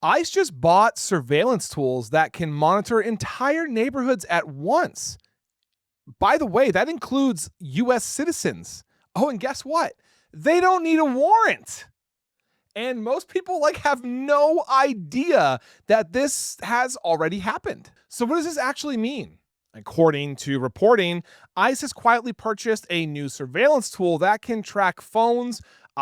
ICE just bought surveillance tools that can monitor entire neighborhoods at once. By the way, that includes US citizens. Oh, and guess what? They don't need a warrant. And most people have no idea that this has already happened. So what does this actually mean? According to reporting, ICE has quietly purchased a new surveillance tool that can track phones,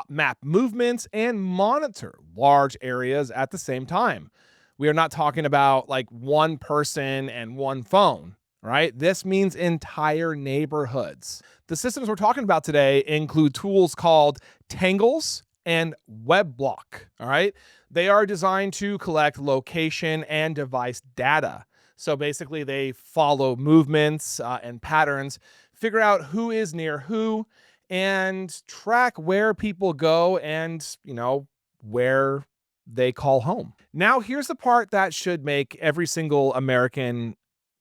map movements, and monitor large areas at the same time. We are not talking about one person and one phone, right? This means entire neighborhoods. The systems we're talking about today include tools called Tangles and WebBlock. All right. They are designed to collect location and device data. So basically, they follow movements and patterns, figure out who is near who, and track where people go and, where they call home. Now, here's the part that should make every single American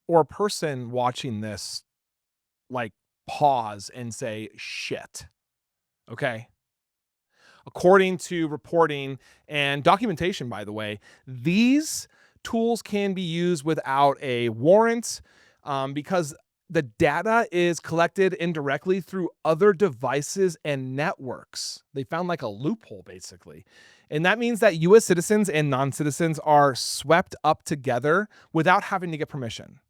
or person watching this pause and say, shit. Okay. According to reporting and documentation, by the way, these tools can be used without a warrant because the data is collected indirectly through other devices and networks. They found a loophole, basically. And that means that US citizens and non-citizens are swept up together without having to get permission.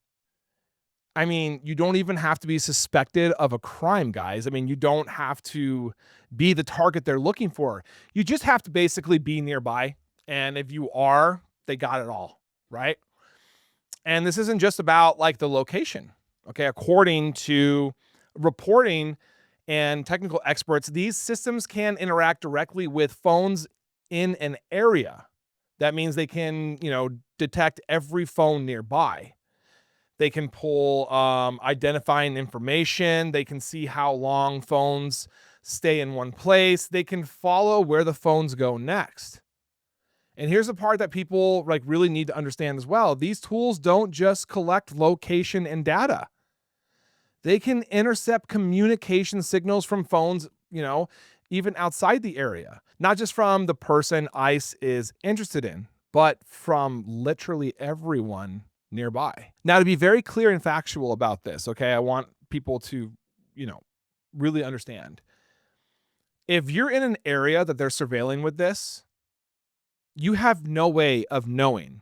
I mean, you don't even have to be suspected of a crime, guys. I mean, you don't have to be the target they're looking for. You just have to basically be nearby. And if you are, they got it all, right? And this isn't just about the location. Okay. According to reporting and technical experts, these systems can interact directly with phones in an area. That means they can, detect every phone nearby. They can pull identifying information. They can see how long phones stay in one place. They can follow where the phones go next. And here's the part that people really need to understand as well. These tools don't just collect location and data. They can intercept communication signals from phones, even outside the area, not just from the person ICE is interested in, but from literally everyone nearby. Now, to be very clear and factual about this, okay, I want people to, really understand. If you're in an area that they're surveilling with this, you have no way of knowing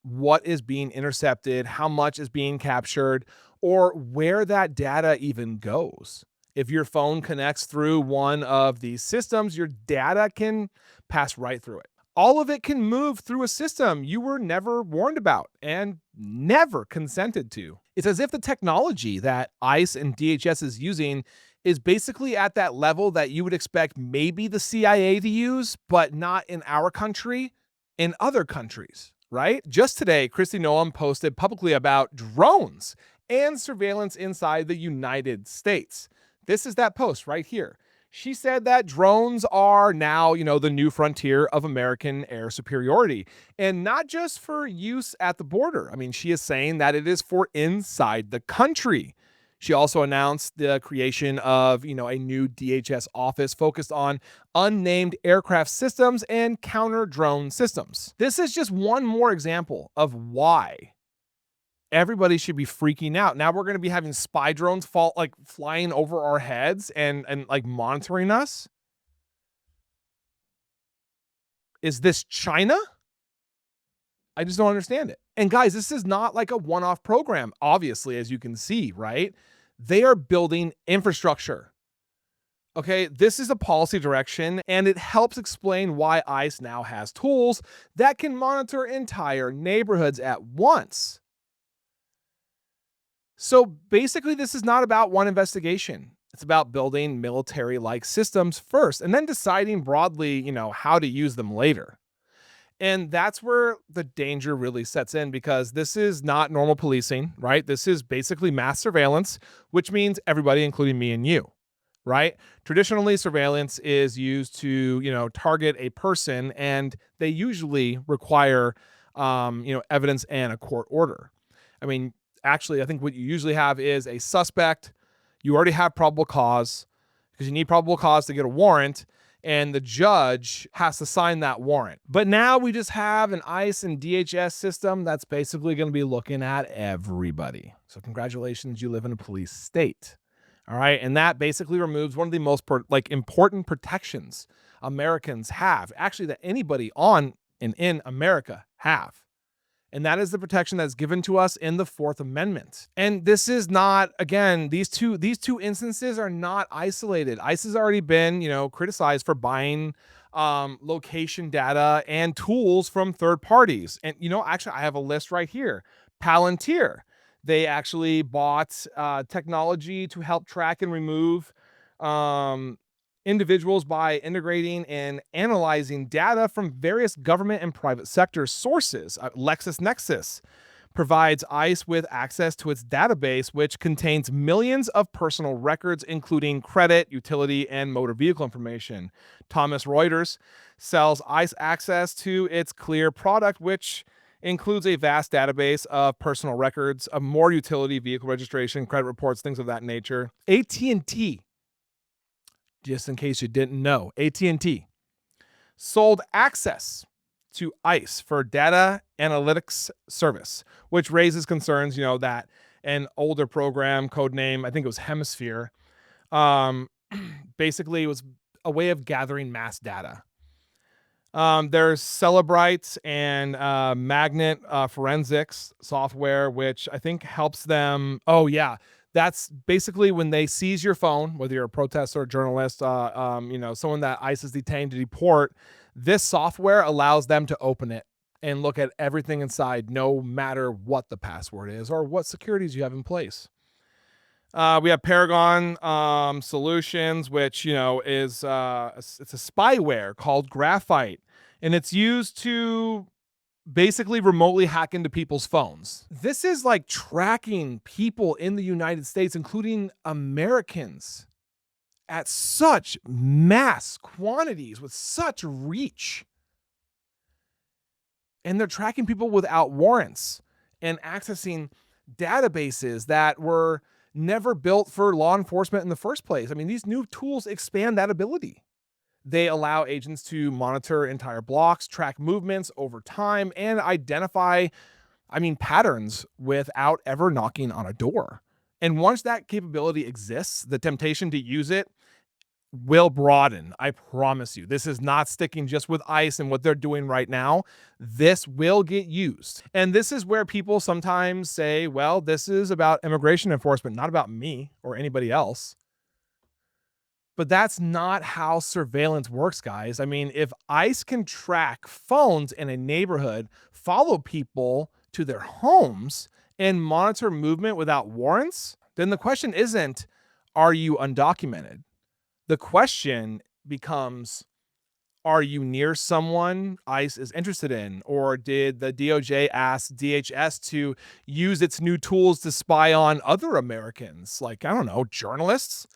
what is being intercepted, how much is being captured, or where that data even goes. If your phone connects through one of these systems, your data can pass right through it. All of it can move through a system you were never warned about and never consented to. It's as if the technology that ICE and DHS is using is basically at that level that you would expect maybe the CIA to use, but not in our country, in other countries, right? Just today, Kristi Noem posted publicly about drones and surveillance inside the United States. This is that post right here. She said that drones are now, the new frontier of American air superiority, and not just for use at the border. I mean, she is saying that it is for inside the country. She also announced the creation of, a new DHS office focused on unnamed aircraft systems and counter drone systems. This is just one more example of why everybody should be freaking out. Now we're going to be having spy drones flying over our heads and monitoring us. Is this China? I just don't understand it. And guys, this is not a one-off program, obviously, as you can see, right? They are building infrastructure. Okay, this is a policy direction, and it helps explain why ICE now has tools that can monitor entire neighborhoods at once. So basically, this is not about one investigation. It's about building military-like systems first and then deciding broadly, how to use them later. And that's where the danger really sets in, because this is not normal policing, right? This is basically mass surveillance, which means everybody, including me and you, right? Traditionally, surveillance is used to, target a person, and they usually require, evidence and a court order. I mean, actually, I think what you usually have is a suspect. You already have probable cause, because you need probable cause to get a warrant. and the judge has to sign that warrant. But now we just have an ICE and DHS system that's basically going to be looking at everybody. So congratulations, you live in a police state. All right. And that basically removes one of the most important protections Americans have, actually, that anybody on and in America have. And that is the protection that's given to us in the Fourth Amendment. And this is not, again, these two instances are not isolated. ICE has already been, criticized for buying location data and tools from third parties. And, actually, I have a list right here. Palantir. They actually bought technology to help track and remove individuals by integrating and analyzing data from various government and private sector sources. LexisNexis provides ICE with access to its database, which contains millions of personal records, including credit, utility, and motor vehicle information. Thomson Reuters sells ICE access to its Clear product, which includes a vast database of personal records, of more utility, vehicle registration, credit reports, things of that nature. AT&T, just in case you didn't know, AT&T sold access to ICE for data analytics service, which raises concerns, that an older program, codename, I think it was Hemisphere, basically was a way of gathering mass data. There's Cellebrite and Magnet forensics software, which I think helps them. Oh, yeah. That's basically when they seize your phone, whether you're a protester or a journalist, someone that ICE is detained to deport, this software allows them to open it and look at everything inside, no matter what the password is or what securities you have in place. We have Paragon Solutions, which, is it's a spyware called Graphite, and it's used to basically remotely hack into people's phones. This is like tracking people in the United States, including Americans, at such mass quantities with such reach. And they're tracking people without warrants and accessing databases that were never built for law enforcement in the first place. I mean, these new tools expand that ability. They allow agents to monitor entire blocks, track movements over time, and identify, patterns without ever knocking on a door. And once that capability exists, the temptation to use it will broaden. I promise you. This is not sticking just with ICE and what they're doing right now. This will get used. And this is where people sometimes say, well, this is about immigration enforcement, not about me or anybody else. But that's not how surveillance works, guys. I mean, if ICE can track phones in a neighborhood, follow people to their homes, and monitor movement without warrants, then the question isn't, are you undocumented? The question becomes, are you near someone ICE is interested in? Or did the DOJ ask DHS to use its new tools to spy on other Americans? Like, I don't know, journalists?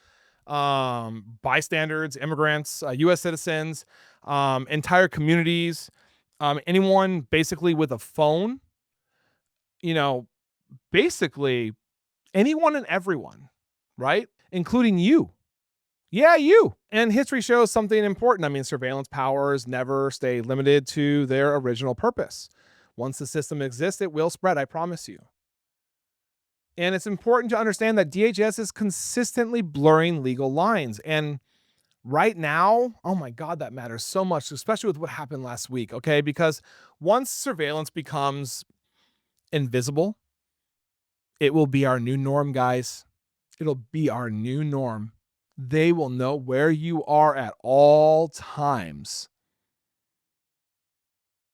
Bystanders, immigrants, U.S. citizens, entire communities, anyone basically with a phone, basically anyone and everyone, right? Including you. Yeah, you. And history shows something important. Surveillance powers never stay limited to their original purpose. Once the system exists, it will spread, I promise you. And it's important to understand that DHS is consistently blurring legal lines. And right now, oh my God, that matters so much, especially with what happened last week, okay? Because once surveillance becomes invisible, it will be our new norm, guys. It'll be our new norm. They will know where you are at all times.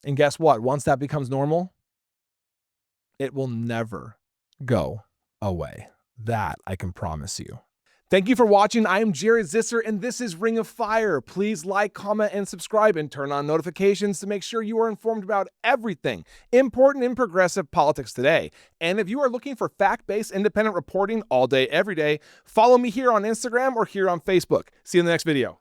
And guess what? Once that becomes normal, it will never go away. That I can promise you. Thank you for watching. I am Jared Zisser, and this is Ring of Fire. Please like, comment, and subscribe, and turn on notifications to make sure you are informed about everything important in progressive politics today. And if you are looking for fact-based independent reporting all day, every day, follow me here on Instagram or here on Facebook. See you in the next video.